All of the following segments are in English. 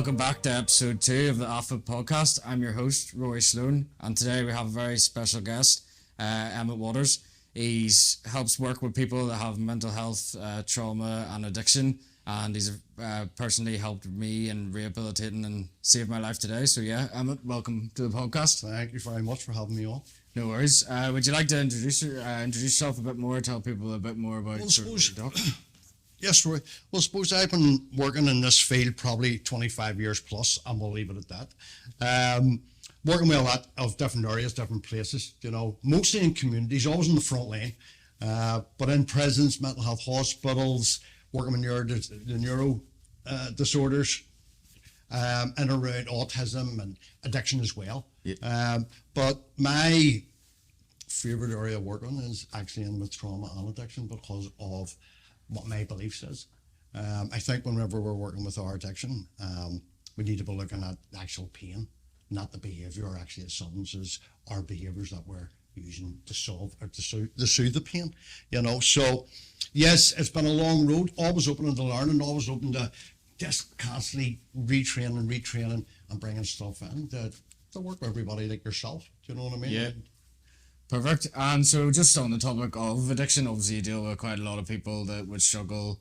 welcome back to episode 2 of the Alpha Podcast. I'm your host, Rory Sloan, and today we have a very special guest, Emmett Waters. He helps work with people that have mental health, trauma, and addiction, and he's personally helped me in rehabilitating and saved my life today. So yeah, Emmett, welcome to the podcast. Thank you very much for having me on. No worries. Would you like to introduce yourself a bit more, tell people a bit more about Yes, Roy. Well, I suppose I've been working in this field probably 25 years plus, and we'll leave it at that. Working with a lot of different areas, different places, mostly in communities, always in the front line, but in prisons, mental health hospitals, working with the neuro disorders, and around autism and addiction as well. Yeah. But my favourite area of work on is actually in with trauma and addiction because of what my belief is. I think whenever we're working with our addiction, we need to be looking at the actual pain, not the behaviour or actually the substances or behaviours that we're using to solve or to soothe the pain. So yes, it's been a long road, always open to learning, always open to just constantly retraining and bringing stuff in to work with everybody like yourself. Do you know what I mean? Yeah. Perfect. And so just on the topic of addiction, obviously you deal with quite a lot of people that would struggle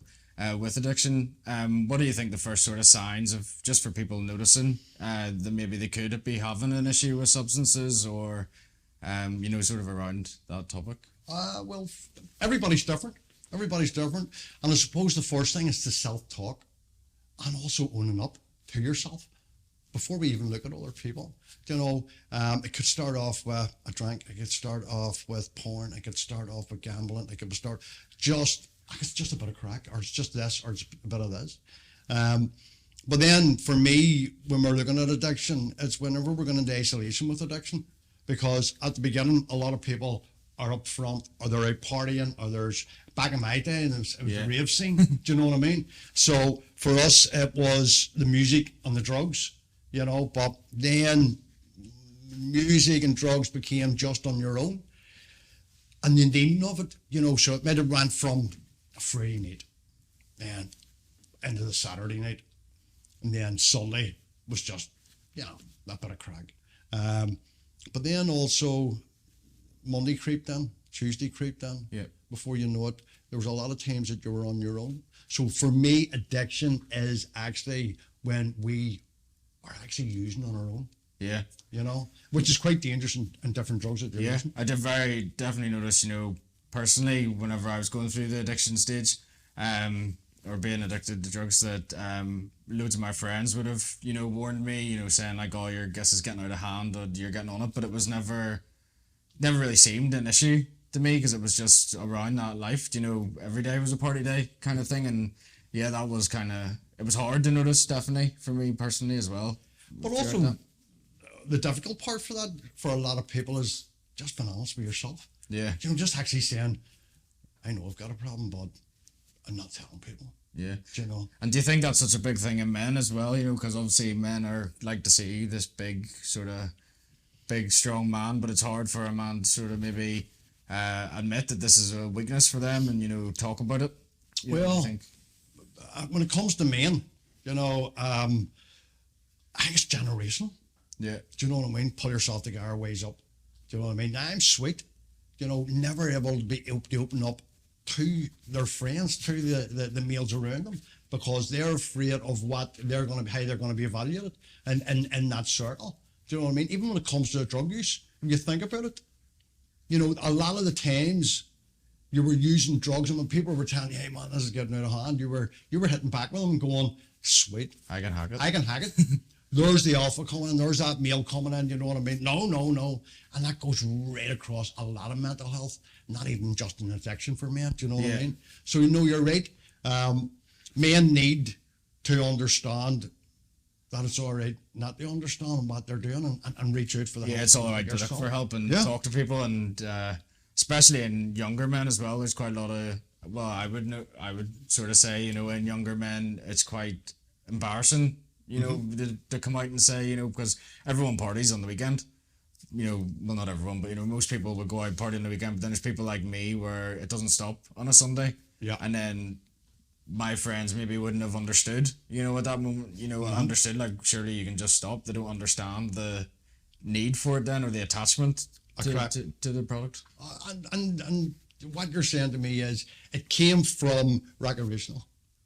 with addiction. What do you think the first sort of signs of, just for people noticing that maybe they could be having an issue with substances or, sort of around that topic? Well, everybody's different. And I suppose the first thing is to self-talk and also owning up to yourself before we even look at other people. It could start off with a drink, it could start off with porn, it could start off with gambling, it could start it's just a bit of crack, or it's just this, or it's a bit of this. But then for me, when we're looking at addiction, it's whenever we're going into isolation with addiction, because at the beginning, a lot of people are up front, or they're out partying, or there's, back in my day, it was a rave scene, do you know what I mean? So for us, it was the music and the drugs, but then music and drugs became just on your own. And the needing of it, so it might have went from a Friday night and into the Saturday night. And then Sunday was just, that bit of crack. But then also Monday creeped in, Tuesday creeped in. Yeah. Before you know it, there was a lot of times that you were on your own. So for me, addiction is actually when we are actually using on our own. Yeah. Which is quite dangerous in different drugs that you're using. I did definitely notice, personally, whenever I was going through the addiction stage, or being addicted to drugs, that loads of my friends would have, warned me, saying like, oh, your guess is getting out of hand, or you're getting on it, but it was never really seemed an issue to me, because it was just around that life, every day was a party day kind of thing, and yeah, that was it was hard to notice, definitely, for me personally as well. But also, the difficult part for that, for a lot of people, is just being honest with yourself. Yeah. Just actually saying, I know I've got a problem, but I'm not telling people. Yeah. And do you think that's such a big thing in men as well, because obviously men are like to see this big, strong man, but it's hard for a man to sort of maybe admit that this is a weakness for them and, talk about it? When it comes to men, I think it's generational. Yeah. Do you know what I mean? Pull yourself together, ways up. Do you know what I mean? I'm sweet, never able to be able to open up to their friends, to the males around them, because they're afraid of what they're going to be, how they're going to be evaluated in that circle. Do you know what I mean? Even when it comes to drug use, if you think about it, a lot of the times you were using drugs, and when people were telling you, hey man, this is getting out of hand, you were hitting back with them and going, sweet, I can hack it. There's the alpha coming in, there's that male coming in, you know what I mean? No. And that goes right across a lot of mental health, not even just an addiction for men, do you know what I mean? So you're right. Men need to understand that it's all right not to understand what they're doing and reach out for the help. Yeah, it's all right to look for help and talk to people, and especially in younger men as well, there's quite a lot of, I would sort of say, in younger men, it's quite embarrassing, to come out and say, because everyone parties on the weekend, well, not everyone, but, most people would go out party on the weekend, but then there's people like me where it doesn't stop on a Sunday. Yeah. And then my friends maybe wouldn't have understood, at that moment, understood, like, surely you can just stop. They don't understand the need for it then, or the attachment to the product. And what you're saying to me is it came from recreational.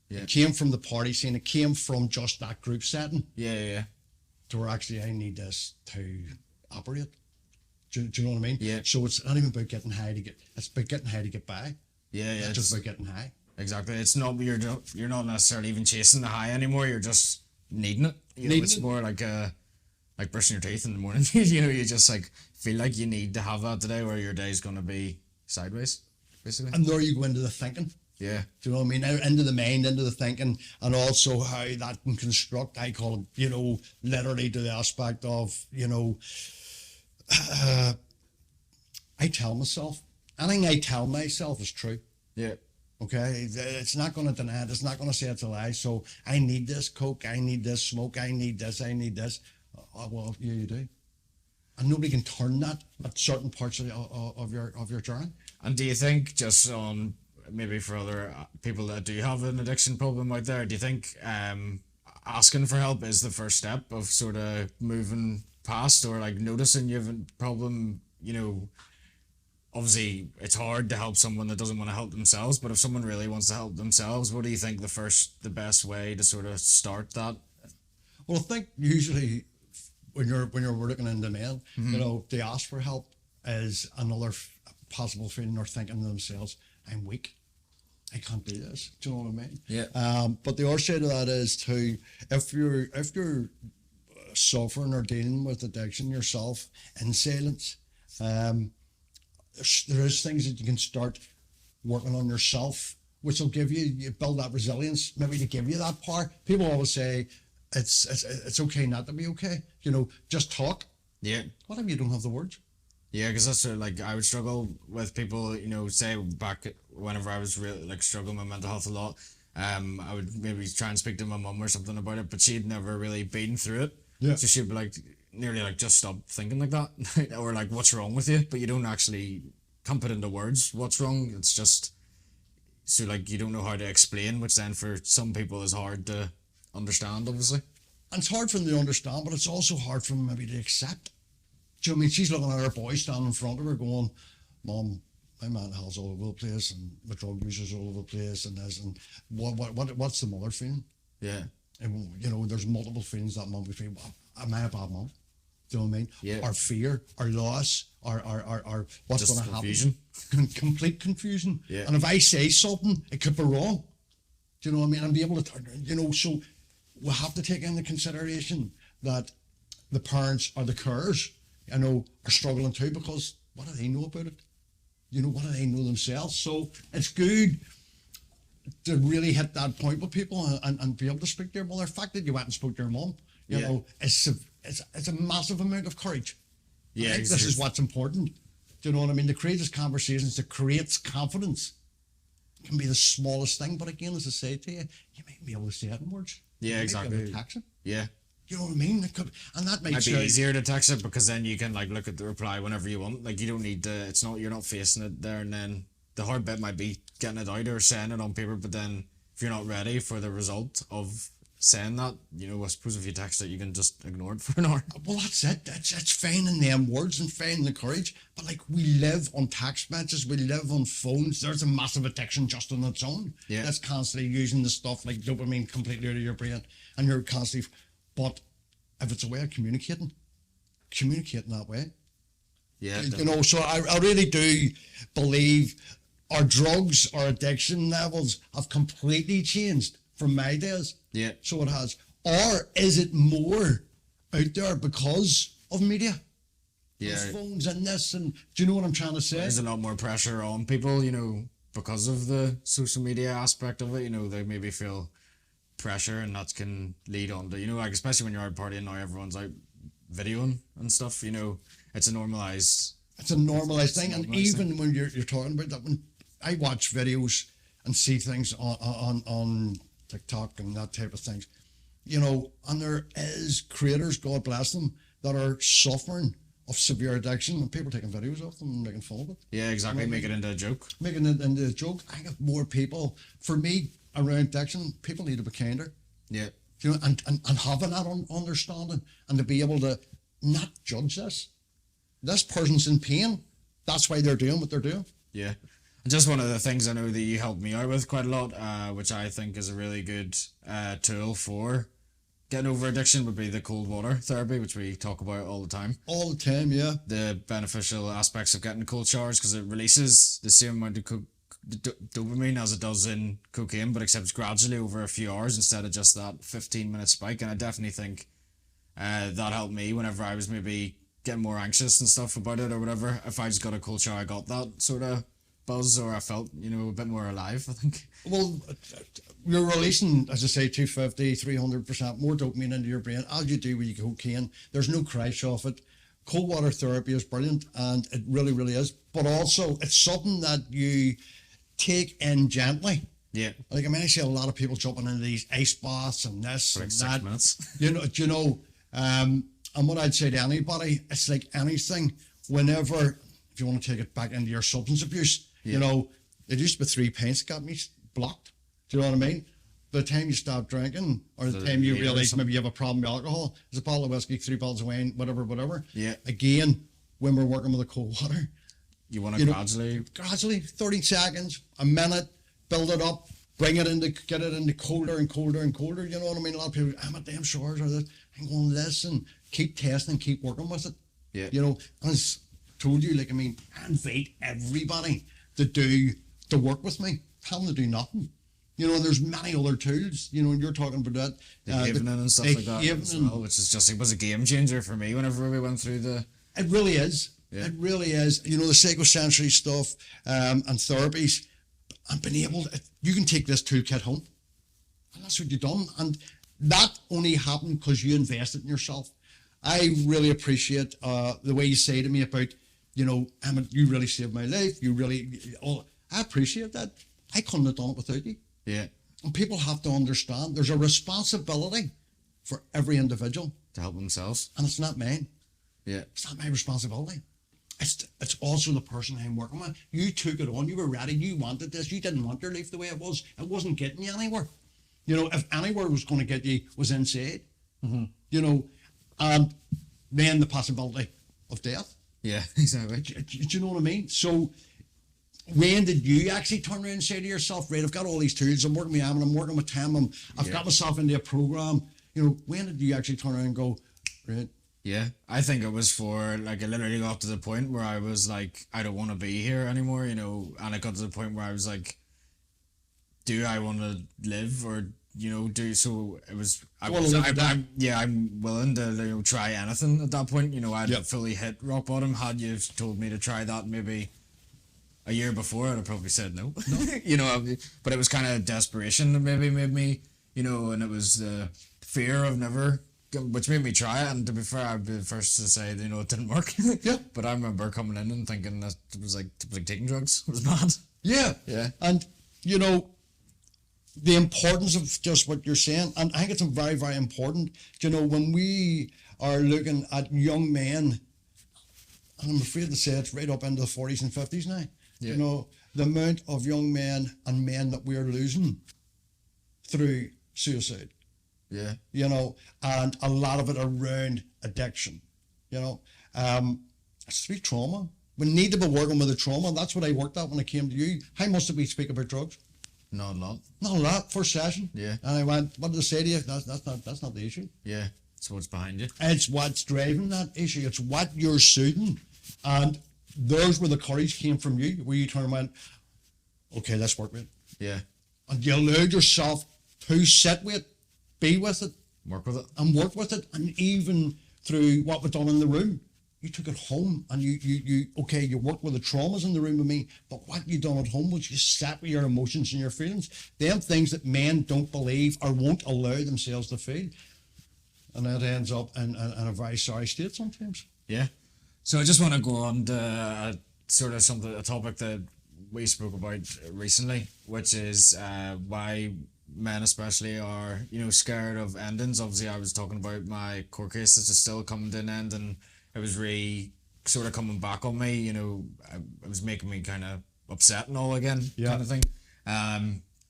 Yeah. It came from the party scene. It came from just that group setting. Yeah. To where actually I need this to operate. Do you know what I mean? Yeah. So it's not even about getting high to get. It's about getting high to get by. Yeah. It's just about getting high. Exactly. It's not you're not necessarily even chasing the high anymore. You're just needing it. It's more like brushing your teeth in the morning. You just like feel like you need to have that today, or your day's gonna be sideways, basically. And there you go into the thinking. Yeah. Do you know what I mean? Into the mind, into the thinking, and also how that can construct, I call it, literally to the aspect of, I tell myself, anything I tell myself is true. Yeah. Okay? It's not going to deny it. It's not going to say it's a lie. So I need this Coke, I need this smoke, I need this. Well, yeah, you do. And nobody can turn that at certain parts of your journey. And do you think, just on maybe for other people that do have an addiction problem out there, do you think asking for help is the first step of sort of moving past, or like noticing you have a problem? Obviously it's hard to help someone that doesn't want to help themselves, but if someone really wants to help themselves, what do you think the best way to sort of start that? Well, I think usually when you're working in demand, they ask for help is another possible feeling or thinking to themselves, I'm weak. I can't do this. Do you know what I mean? Yeah. But the other side of that is too, if you're suffering or dealing with addiction yourself in silence, there is things that you can start working on yourself, which will give you build that resilience, maybe to give you that power. People always say it's okay not to be okay. Just talk. Yeah. What if you don't have the words? Yeah, because that's like I would struggle with people. Say back whenever I was really like struggling with mental health a lot. I would maybe try and speak to my mum or something about it, but she'd never really been through it. Yeah. So she'd be like, nearly like, just stop thinking like that, or like, what's wrong with you? But you don't actually can't put into words what's wrong. It's just so like you don't know how to explain, which then for some people is hard to understand, obviously. And it's hard for them to understand, but it's also hard for them maybe to accept. Do you know what I mean? She's looking at her boy standing in front of her going, Mom, my mental health's all over the place and my drug user's all over the place and this and what's the mother feeling? Yeah. And there's multiple feelings that mum would feel. Am I a bad mum? Do you know what I mean? Yeah. Our fear, our loss, our what's going to confusion. Happen? Complete confusion. Yeah. And if I say something, it could be wrong. Do you know what I mean? And be able to turn, so we have to take into consideration that the parents or the carers, are struggling too, because what do they know about it? What do they know themselves? So it's good to really hit that point with people and be able to speak to your mother. The fact that you went and spoke to your mum, it's a massive amount of courage. Yeah, I think this is what's important. Do you know what I mean? To create these conversations, to create confidence. It can be the smallest thing, but again, as I say to you, you might be able to say it in words. Yeah, exactly. Yeah. You know what I mean? And that might be easier to text it, because then you can like look at the reply whenever you want. Like you don't need to. You're not facing it there and then. The hard bit might be getting it out or saying it on paper, but then if you're not ready for the result of saying that, I suppose if you text it, you can just ignore it for an hour. Well, that's it. It's finding them words and finding the courage. But like, we live on text messages, we live on phones. There's a massive addiction just on its own. Yeah. That's constantly using the stuff like dopamine completely out of your brain, and you're constantly. But if it's a way of communicating that way. Yeah. So I really do believe our drugs, our addiction levels have completely changed from my days. Yeah. So it has. Or is it more out there because of media? Yeah. And phones and this, and do you know what I'm trying to say? There's a lot more pressure on people, because of the social media aspect of it. They maybe feel pressure, and that can lead on to, like, especially when you're out partying now, everyone's out videoing and stuff, it's a normalized thing. And even when you're talking about that, when I watch videos and see things on TikTok and that type of things, and there is creators, God bless them, that are suffering of severe addiction, and people taking videos of them and making fun of it. Yeah, exactly. Make it into a joke. Making it into a joke. I have more people. For me, around addiction, people need to be kinder. Yeah. You know, and having that understanding and to be able to not judge this. This person's in pain. That's why they're doing what they're doing. Yeah. And just one of the things I know that you helped me out with quite a lot, which I think is a really good tool for getting over addiction, would be the cold water therapy, which we talk about all the time. All the time, yeah. The beneficial aspects of getting cold showers, because it releases the same amount of dopamine as it does in cocaine, but except gradually over a few hours instead of just that 15-minute spike. And I definitely think that helped me whenever I was maybe getting more anxious and stuff about it or whatever. If I just got a cold shower, I got that sort of buzz, or I felt, you know, a bit more alive, I think. Well, you're releasing, as I say, 250, 300% more dopamine into your brain as you do with your cocaine. There's no crash off it. Cold water therapy is brilliant, and it really, really is. But also, it's something that you take in gently. Yeah. Like, I mean, I see a lot of people jumping into these ice baths and this For like and 6 that. minutes. And what I'd say to anybody, it's like anything. Whenever, if you want to take it back into your substance abuse, you know, it used to be 3 pints got me blocked. Do you know what I mean? By the time you stop drinking, or the time you realise maybe you have a problem with alcohol, there's a bottle of whiskey, 3 bottles of wine, whatever. Yeah. Again, when we're working with the cold water, You want to gradually, 30 seconds, a minute, build it up, get it into colder and colder and colder. You know what I mean? A lot of people, I'm at damn showers or this. I'm going to listen, keep testing, keep working with it. Yeah. You know, as I told you, like, I mean, I invite everybody to work with me. Tell them to do nothing. You know, and there's many other tools, you know, and you're talking about that. the havening and stuff like that as well, which is just, it was a game changer for me whenever we went through the... It really is. Yeah. It really is. You know, the psychosensory stuff and therapies, and being able to, you can take this toolkit home. And that's what you've done. And that only happened because you invested in yourself. I really appreciate the way you say to me about, you know, Emmett, you really saved my life. I appreciate that. I couldn't have done it without you. Yeah. And people have to understand there's a responsibility for every individual. To help themselves. And it's not mine. Yeah. It's not my responsibility. It's also the person I'm working with. You took it on. You were ready. You wanted this. You didn't want your life the way it was. It wasn't getting you anywhere. You know, if anywhere was going to get you was inside. Mm-hmm. You know, and then the possibility of death. Yeah, exactly. Do you know what I mean? So when did you actually turn around and say to yourself, right, I've got all these tools. I'm working with Emmett. I'm working with Tim. I've got myself into a program. You know, when did you actually turn around and go, right? Yeah, I think it was for, like, it literally got to the point where I was like, I don't want to be here anymore, you know, and it got to the point where I was like, do I want to live, or, you know, so it was, I'm willing to, you know, try anything at that point. You know, I'd fully hit rock bottom. Had you told me to try that maybe a year before, I'd have probably said no. You know, but it was kind of desperation that maybe made me, you know, and it was the fear of never, which made me try it. And to be fair, I'd be the first to say, you know, it didn't work. Yeah. But I remember coming in and thinking that it was like taking drugs. It was bad. Yeah. Yeah. And, you know, the importance of just what you're saying, and I think it's very, very important. You know, when we are looking at young men, and I'm afraid to say it's right up into the 40s and 50s now, you know, the amount of young men and men that we're losing through suicide. Yeah. You know, and a lot of it around addiction. You know, it's through trauma. We need to be working with the trauma. That's what I worked at when I came to you. How much did we speak about drugs? Not a lot. Not a lot. First session. Yeah. And I went, what did I say to you? That's not the issue. Yeah. It's what's behind you. It's what's driving that issue. It's what you're soothing. And there's where the courage came from you, where you turned and went, okay, let's work with it. Yeah. And you allowed yourself to sit with it, be with it. Work with it. And work with it. And even through what we've done in the room, you took it home and you worked with the traumas in the room with me, but what you done at home was you sat with your emotions and your feelings, them things that men don't believe or won't allow themselves to feel. And that ends up in a very sorry state sometimes. Yeah. So I just want to go on to a topic that we spoke about recently, which is why men especially are, you know, scared of endings. Obviously, I was talking about my court case that's just still coming to an end, and it was really sort of coming back on me. You know, it was making me kind of upset and all again, kind of thing.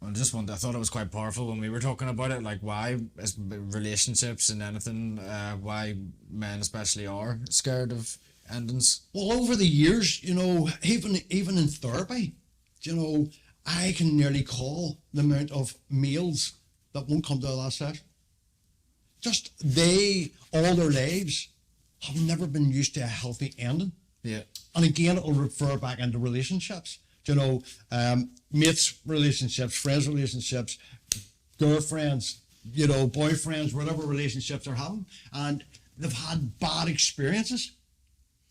I just wonder, I thought it was quite powerful when we were talking about it, like why relationships and anything, why men especially are scared of endings. Well, over the years, even in therapy, I can nearly call the amount of males that won't come to the last session. Just they, all their lives, have never been used to a healthy ending. Yeah. And again, it'll refer back into relationships. Mates relationships, friends relationships, girlfriends, boyfriends, whatever relationships they're having. And they've had bad experiences.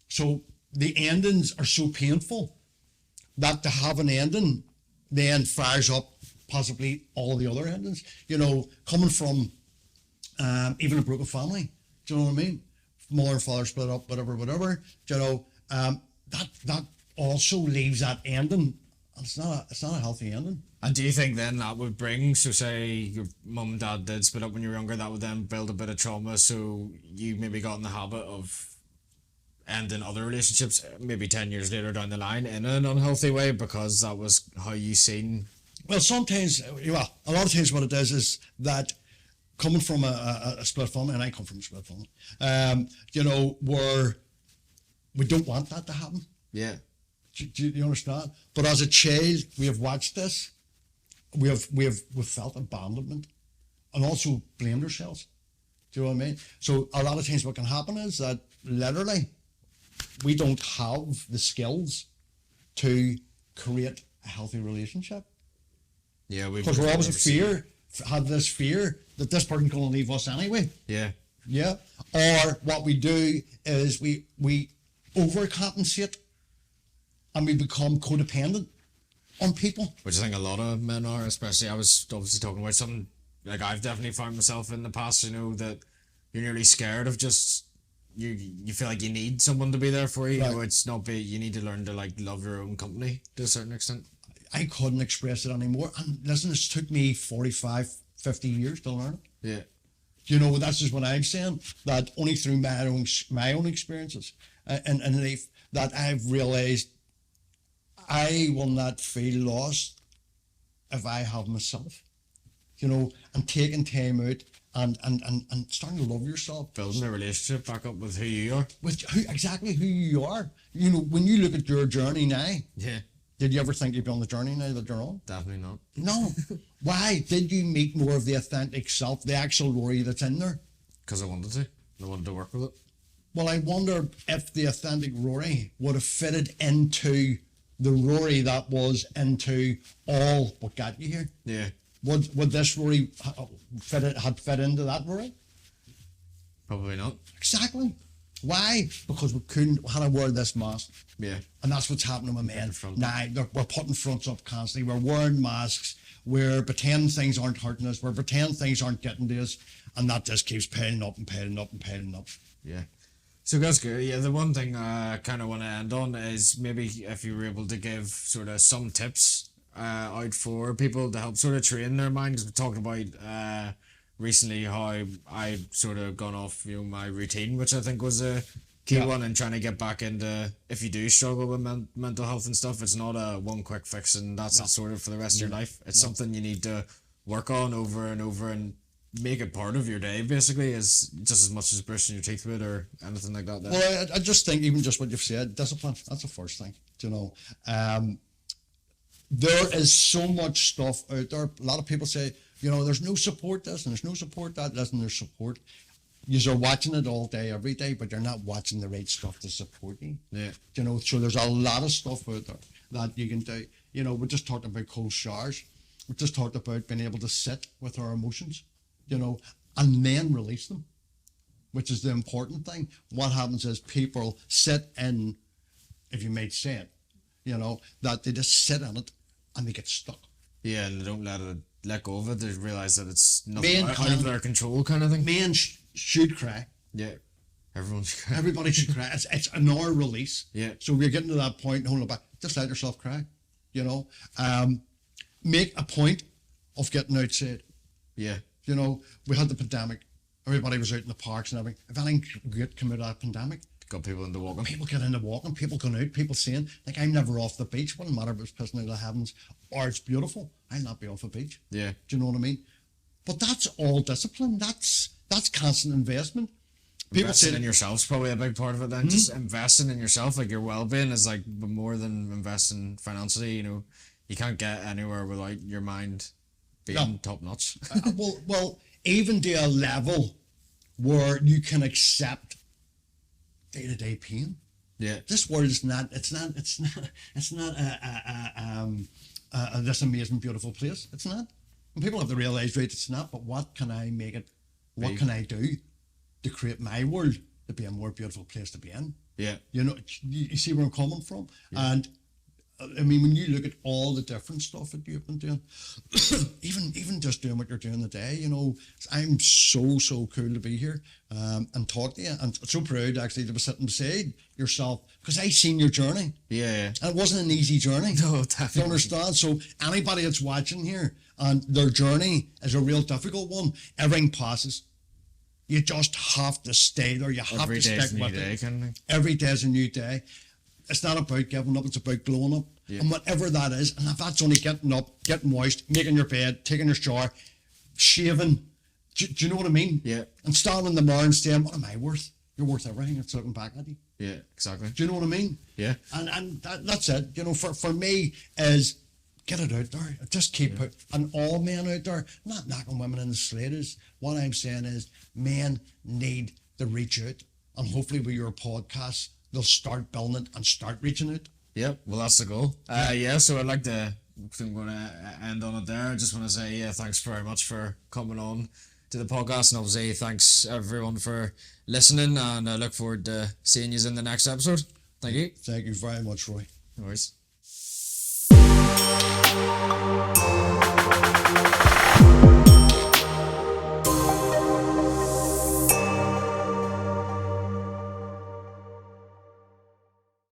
So the endings are so painful that to have an ending then fires up possibly all the other endings. Coming from even a broken family, do you know what I mean? Mother and father split up, whatever. That also leaves that ending, and it's not a healthy ending. And do you think then that would bring, so say your mum and dad did split up when you were younger, that would then build a bit of trauma, so you maybe got in the habit of ending other relationships maybe 10 years later down the line in an unhealthy way because that was how you seen? Well, sometimes, a lot of times what it is that coming from a split family, and I come from a split family, where we don't want that to happen. Yeah. Do you understand? But as a child, we have watched this. We've felt abandonment, and also blamed ourselves. Do you know what I mean? So a lot of times, what can happen is that literally, we don't have the skills to create a healthy relationship. Yeah, because we're always had this fear that this person's going to leave us anyway. Yeah. Yeah. Or what we do is we overcompensate and we become codependent on people. Which I think a lot of men are, especially. I was obviously talking about something like I've definitely found myself in the past, that you're nearly scared of just, you feel like you need someone to be there for you. Right. It's not you need to learn to love your own company to a certain extent. I couldn't express it anymore. And listen, it's took me 45, 50 years to learn it. Yeah. That's just what I'm saying, that only through my own experiences and life that I've realized I will not feel lost if I have myself, and taking time out and starting to love yourself. Building a relationship back up with who you are. With exactly who you are. When you look at your journey now. Yeah. Did you ever think you'd be on the journey now that you're on? Definitely not. No. Why? Did you meet more of the authentic self, the actual Rory that's in there? Because I wanted to. I wanted to work with it. Well, I wonder if the authentic Rory would have fitted into the Rory that was into all what got you here. Yeah. Would this Rory had fit into that Rory? Probably not. Exactly. Why? Because we had to wear this mask. Yeah. And that's what's happening with men. Now, we're putting fronts up constantly. We're wearing masks. We're pretending things aren't hurting us. We're pretending things aren't getting to us. And that just keeps piling up and piling up and piling up. Yeah. So that's good. Yeah, the one thing I kind of want to end on is maybe if you were able to give sort of some tips out for people to help sort of train their mind. Because we're talking about recently how I sort of gone off my routine, which I think was a key one, and trying to get back into, if you do struggle with mental health and stuff, it's not a one quick fix and that's it sorted for the rest of your life. It's something you need to work on over and over and make it part of your day, basically, as just as much as brushing your teeth with or anything like that. Well, I just think even just what you've said, discipline, that's the first thing. There is so much stuff out there. A lot of people say, there's no support this and there's no support that. Listen, there's support. You're watching it all day, every day, but you're not watching the right stuff to support you. Yeah. So there's a lot of stuff out there that you can do. We just talked about cold showers. We just talked about being able to sit with our emotions, and then release them, which is the important thing. What happens is people sit in, if you might say it, that they just sit in it and they get stuck. Yeah, and they don't let go of it. They realise that it's nothing out of their control kind of thing. Men should cry. Yeah. Everyone should cry. Everybody should cry. It's an hour release. Yeah. So we're getting to that point, hold on back, just let yourself cry, make a point of getting outside. Yeah. We had the pandemic. Everybody was out in the parks and everything. If anything good came out of that pandemic, got people into walking. People get into walking, people going out, people saying, like, I'm never off the beach. Wouldn't matter if it's pissing out of the heavens or it's beautiful. I'll not be off the beach. Yeah. Do you know what I mean? But that's all discipline. That's constant investment. People Investing say in yourself's probably a big part of it then. Just investing in yourself, like your well-being is like more than investing financially, you know. You can't get anywhere without your mind being top notch. well, even to a level where you can accept day-to-day pain. Yeah. This world is not. It's not this amazing, beautiful place. It's not. And people have to realise, right? It's not. But what can I make it? What can I do to create my world to be a more beautiful place to be in? Yeah. You know, you see where I'm coming from, and. I mean, when you look at all the different stuff that you've been doing, even just doing what you're doing today, you know, I'm so cool to be here and talk to you. And so proud actually to be sitting beside yourself because I seen your journey. Yeah. And it wasn't an easy journey. No, definitely. You understand? So anybody that's watching here and their journey is a real difficult one, everything passes. You just have to stay there. You have to stick with it. Kind of. Every day is a new day. It's not about giving up, it's about glowing up. Yeah. And whatever that is, and if that's only getting up, getting moist, making your bed, taking your shower, shaving, do you know what I mean? Yeah. And standing in the mirror and saying, what am I worth? You're worth everything. It's looking back at you. Yeah, exactly. Do you know what I mean? Yeah. And that's it. You know, for me is get it out there. Just keep it. And all men out there, not knocking women in the slaters. What I'm saying is men need to reach out. And hopefully with your podcast, they'll start building it and start reaching out. Yeah, well, that's the goal. So I'd like to, I'm going to end on it there. I just want to say, thanks very much for coming on to the podcast. And obviously, thanks everyone for listening. And I look forward to seeing you in the next episode. Thank you. Thank you very much, Roy. No worries.